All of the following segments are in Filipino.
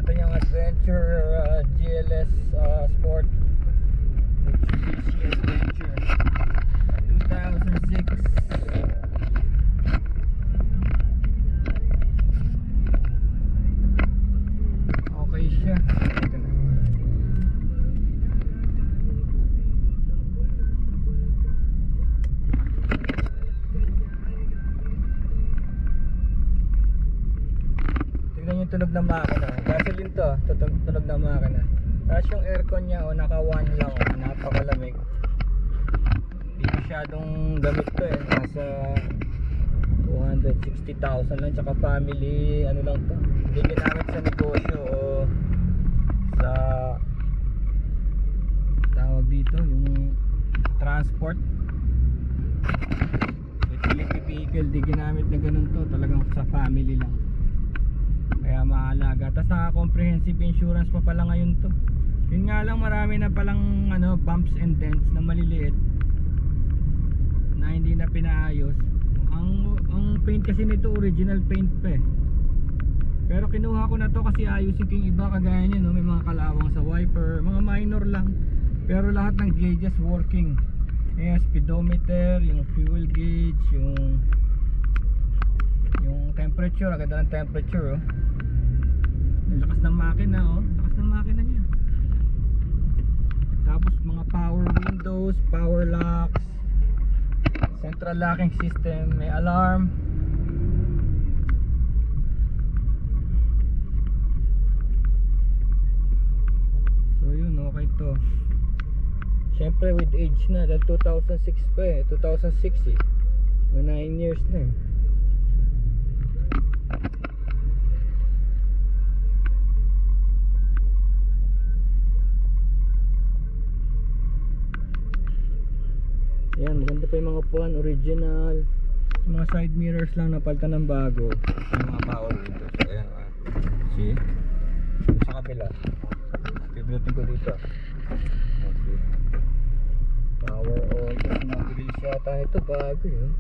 natin yung Adventure GLS Sport Mitsubishi Adventure 2006. Okay siya. Ito na. Tingnan yung tunog ng makina. Gasoline to, tunog ng makina. Tapos yung aircon niya, naka 1 lang, napakalamig. Hindi masyadong gamit to eh. Nasa 260,000 lang, tsaka family, ano lang to. Hindi ginamit sa negosyo o sa tawag dito, yung transport. Utility vehicle, di ginamit na ganun to. Talagang sa family lang. Kaya mahalaga. Tapos naka-comprehensive insurance pa pala ngayon to. Yun nga lang, marami na palang bumps and dents na maliliit na hindi na pinaayos. Ang paint kasi nito original paint pa eh. Pero kinuha ko na to kasi ayusin ko yung iba kagaya niya, no? May mga kalawang sa wiper, mga minor lang. Pero lahat ng gauges working. Ayan, speedometer, yung fuel gauge, yung temperature, agad ng temperature, oh. Ang lakas ng makina, oh. Lakas ng makina niya. Tapos mga power windows, power locks, central locking system, may alarm. So yun, okay to. Siyempre with age na, dahil 2006 pa eh, 2006 eh. 9 years na eh. Ayan, maganda pa yung mga puwan, original. Yung mga side mirrors lang napalitan ng bago. Yung mga power windows. Ayan, see? Sa kabila. Pipinutin ko dito. Okay. Power on. Tapos mga grills yata ito bago yun.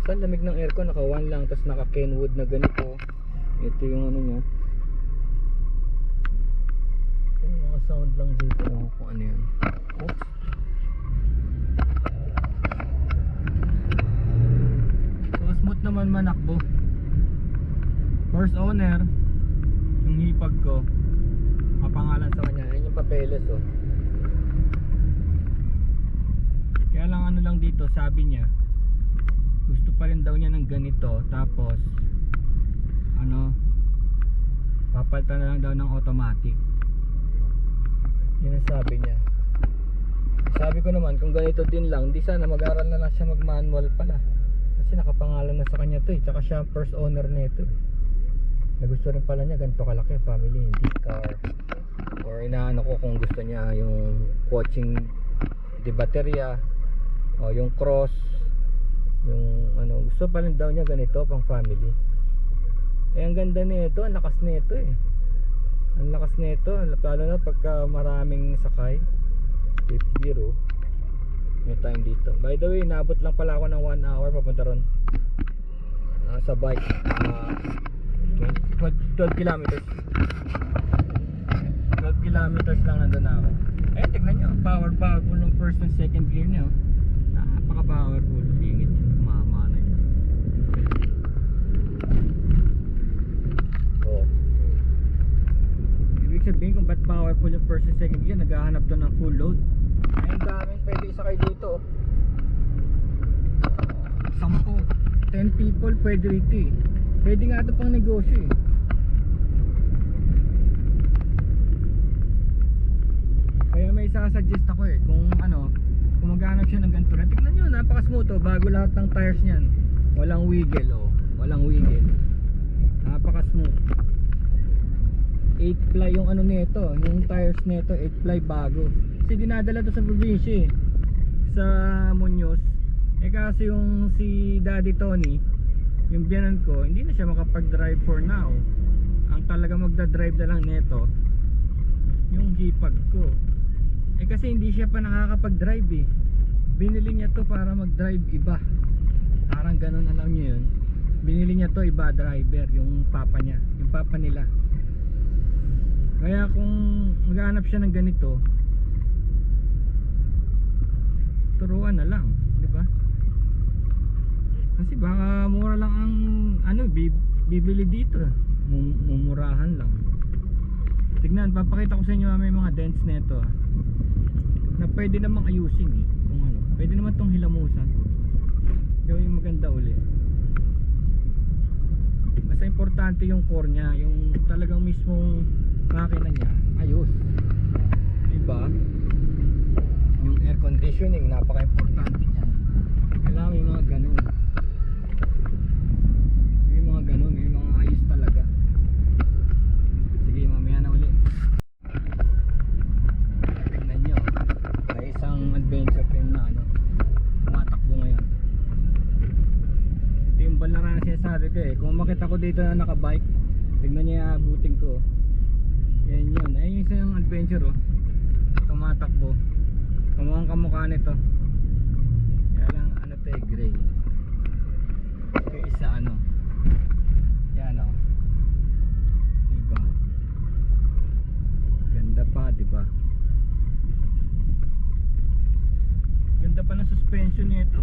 Saan lamig ng aircon? Naka 1 lang. Tapos naka Kenwood na ganito. Ito yung ano nya. Yung mga sound lang dito. Kung ano yun. Oops. Smooth naman manakbo. First owner, yung hipag ko, kapangalan sa kanya. Yan yung papeles, oh. Kaya lang ano lang dito, sabi niya gusto pa rin daw niya ng ganito. Tapos papalitan na lang daw ng automatic. Yan ang sabi niya. Sabi ko naman, kung ganito din lang, di sana mag-aral na lang siya mag-manual pala. Kasi nakapangalan na sa kanya to eh. Tsaka siya first owner nito. Nagusto rin pala niya ganito kalaki, family, hindi car. Or inaano ko kung gusto niya yung coaching di baterya o yung cross, yung gusto pa rin daw niya ganito pang family. Eh ang ganda nito, ang lakas nito eh. Ang lakas nito, lalo na pagka maraming sakay. 50. May time dito. By the way, nabot lang pala ako ng 1 hour papunta ron sa bike. 12 kilometers 12 kilometers lang nandun ako. Eh, tignan nyo, powerful ng first and second gear nyo. Napaka powerful. Singit, mama na yun. Oh. Ibig sabihin kung ba't powerful yung first and second gear, naghahanap to ng full load. Ay, ang daming pwede isakay dito. 10 people pwede rito eh. Pwede nga ito pang negosyo eh. Kaya may sasuggest ako eh. Kung maghanap siya ng ganito. Tignan nyo, napaka-smooth oh. Bago lahat ng tires niyan. Walang wiggle oh. Walang wiggle. Napaka-smooth. 8-ply yung nito. Yung tires nito 8-ply bago. Kasi dinadala to sa probinsya eh. Sa Muñoz. Eh kasi yung si Daddy Tony, yung biyanan ko, hindi na siya makapag-drive for now. Ang talaga magda-drive na lang nito yung hipag ko. Eh kasi hindi siya pa nakakapag-drive eh. Binili niya to para mag-drive iba. Parang ganun, alam niyo yun. Binili niya to iba driver, yung papa niya, yung papa nila. Kaya kung maghahanap siya ng ganito, turuan na lang, di ba? Kasi baka mura lang ang ano bibili dito, mumurahan lang. Tignan, papakita ko sa inyo may mga dents nito na pwede namang ayusin kung ano, pwede naman tong hilamusan, gawing maganda uli. Basta importante yung core nya, yung talagang mismong makina nya ayos, diba? Yung air conditioning, napaka-importante nya. Kailangan may mga ganun, may mga ayos talaga. Sige, mamaya na uli. Tignan nyo, may isang adventure film na ano, tumatakbo ngayon. Ito yung balaran na sinasabi ko kung makita ko dito na nakabike, tignan nyo yung abutin ko. Yan yun, ayun yung isang adventure tumatakbo. Kamukhang kamukha nito, kaya lang ano to gray. Yung isa ano, yan diba, ganda pa, diba? Ganda pa ng suspension nito,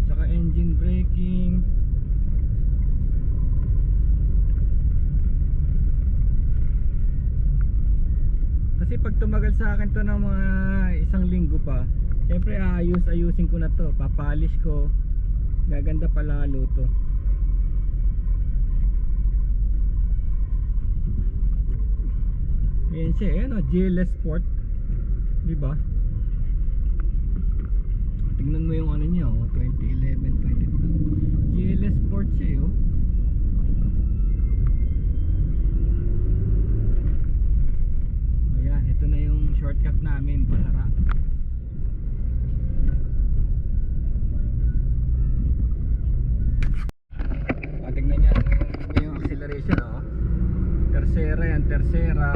saka engine braking. Kasi pag tumagal sa akin to ng mga isang linggo pa, syempre ayusin ko na to, papalish ko, gaganda pa lalo to. Ayan siya, GLS Sport, diba? Tingnan mo yung ano niya, 2011, 2012 GLS Sport siya Ayan, ito na yung shortcut namin, Balara. Tingnan niya yung acceleration, tercera yan, tercera.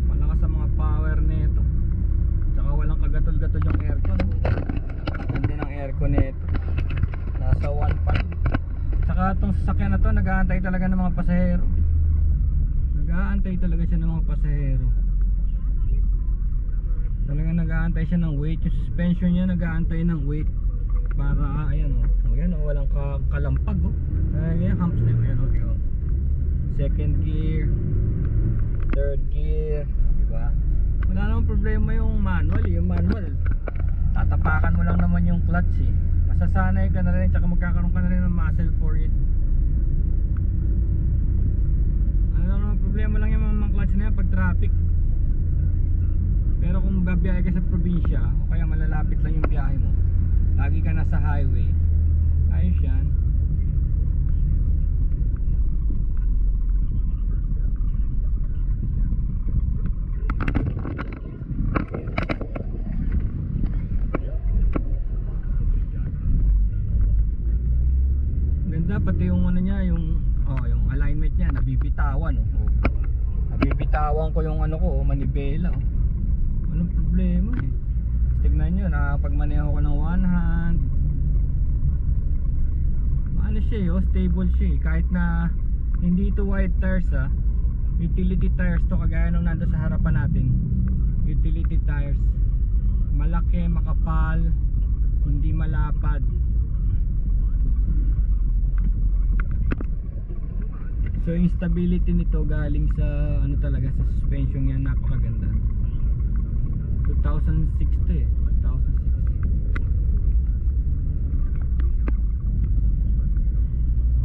Malakas ang mga power nito, tsaka walang kagatol-gatol yung aircon. Ganda ng aircon nito, nasa 1.5. Tsaka itong sasakyan na to, nag-aantay talaga ng mga pasahero. Nag-aantay talaga siya ng mga pasahero. Talagang nag-aantay siya ng weight. Yung suspension niya nag-aantay ng weight para ayan walang kalampag ayan, humps na yun, second gear, third gear, diba? Wala namang problema yung manual. Yung manual, tatapakan mo lang naman yung clutch masasanay ka na rin, tsaka magkakaroon ka na rin ng muscle for it. Ano lang naman problema lang yung mga clutch na yan pag traffic. Pero kung babiyahe ka sa probinsya o kaya malalapit lang yung biyahe mo, lagi ka nasa highway, ayos yan. Ganda, pati yung ano niya, yung alignment niya, nabibitawan nabibitawan ko yung ano ko, manibela walang problema tignan nyo, nakapagmaneho ko ng one hand, ano siya stable siya kahit na hindi ito wide tires utility tires to, kagaya nung nando sa harapan natin, utility tires, malaki, makapal, hindi malapad. So yung stability nito galing sa ano talaga, sa suspension yan, napakaganda. 2006 to 2006.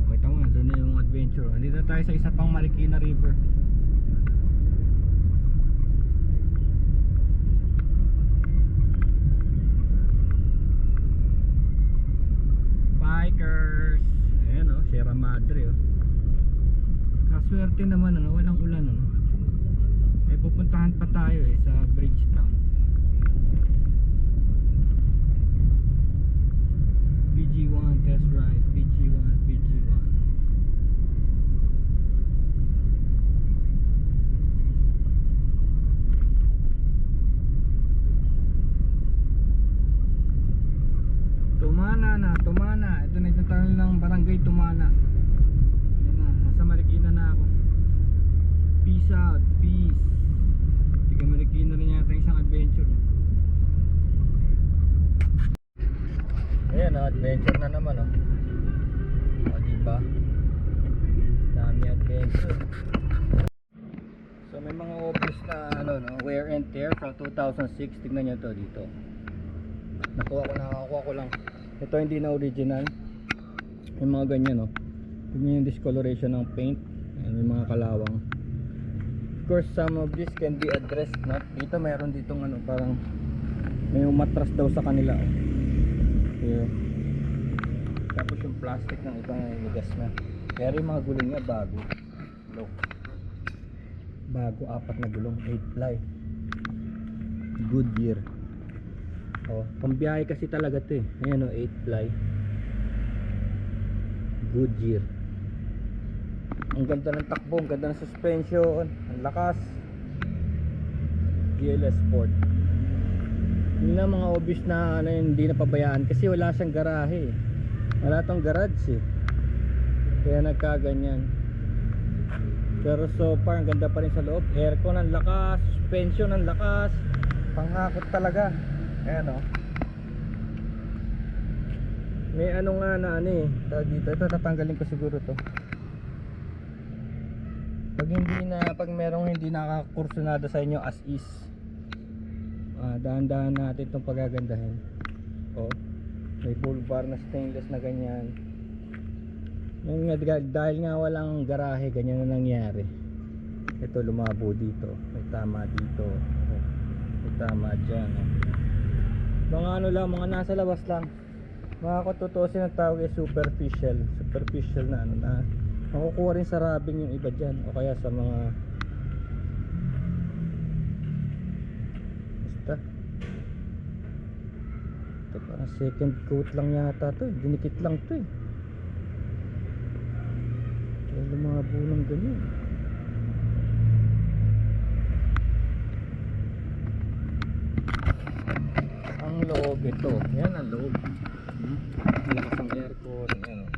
Okay, tama, doon na yung adventure. Dito tayo sa isa pang Marikina River. Bikers. Ayan Sierra Madre Kaswerte naman walang ulan May pupuntahan pa tayo sa Bridgetown. PG1 test ride, PG1. Tumana. Ito na yung tunnel ng Barangay Tumana. Yan na, nasa Marikina na ako. Peace out, peace. Tiga Marikina rin yata isang adventure. Ayan, adventure na naman, oh. O, diba? Dami adventure. So may mga obvious na ano, no, wear and tear from 2006. Tignan nyo to dito. Nakakuha ko lang. Ito hindi na original. May mga ganyan, no. Tignan yung discoloration ng paint. Ayan, may mga kalawang. Of course, some of this can be addressed, no. Dito meron ditong ano, parang may umatras daw sa kanila, oh. Here. Tapos yung plastic ng ibang ligas na. Pero yung mga gulong niya bago. Look. Bago, 4 na gulong, 8 ply. Goodyear. Oh, pambiyahe kasi talaga 'to eh. Ayan, oh, 8 ply. Goodyear. Ang ganda ng takbo, ang ganda ng suspension, ang lakas. GLS Sport. Yun lang mga obvious na ano, hindi napabayaan kasi wala siyang garahe eh. Wala tong garage eh, kaya nagkaganyan. Pero so far ang ganda pa rin sa loob. Aircon ang lakas, suspension ang lakas, panghakot talaga. Ayan, oh. May ano nga na ano eh, dito, ito tatanggalin ko siguro to. Pag merong hindi nakakursunada sa inyo as is, dahan-dahan natin itong pagagandahin. Oh, may bull bar na stainless na ganyan. Yung dahil nga walang garahe, ganyan na nangyari. Ito lumabo dito, may tama dito, may tama dyan, oh. Mga ano lang, mga nasa labas lang. Mga kututusin ang tawag ay superficial na ano na makukuha rin sa rubbing yung iba dyan, o kaya sa mga basta ito parang second coat lang yata to eh. Dinikit lang to eh. Kaya lumabo ng ganyan. Ang loob ito, yan ang loob. Malakas ang aircon, yan, oh.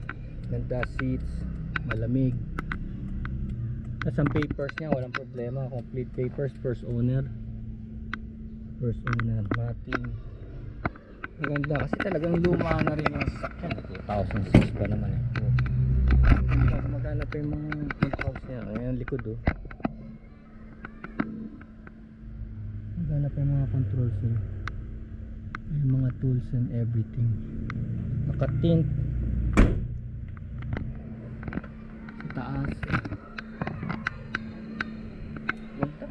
Ganda seats, malamig. Tapos ang papers niya walang problema, complete papers, first owner, mating. Maganda kasi talagang luma na rin yung sasakyan. 2006 pa naman eh. Maganda pa yung mga controls niya. Ayan likod, oh. Maganda pa yung mga controls niya. Yung mga tools and everything. Naka-tint sa taas.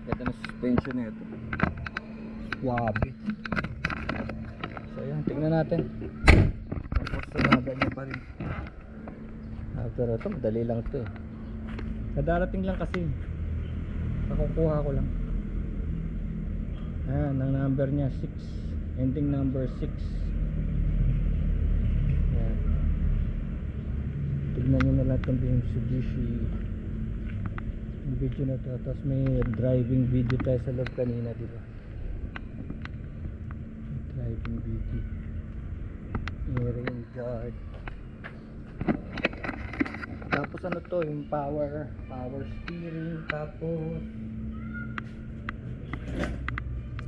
Ganda na suspension na ito. Wabi. So yan, tignan natin. Tapos sunada niya pa rin. Pero ito, madali lang ito eh. Nadarating lang kasi. Nakukuha ko lang. Ayan, ang number niya 6. Ending number 6. Ayan. Tignan nyo na lang itong Mitsubishi. Yung video na ito. Tapos may driving video tayo sa loob kanina, diba? Driving video. Rain guard. Tapos ano to, yung power steering. Tapos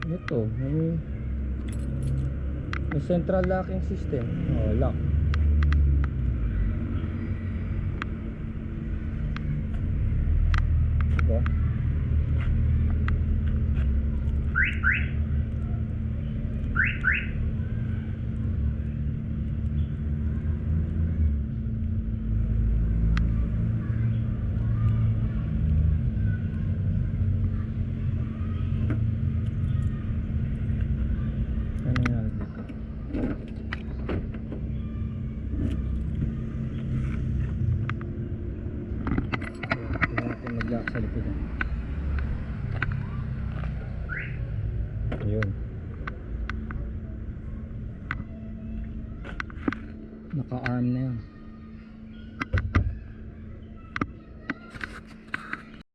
ito, may central locking system. Oh, lock. Diba? Ano nangyari dito? Tingnan natin mag-lock sa likod. Ayun. Naka-arm na yan.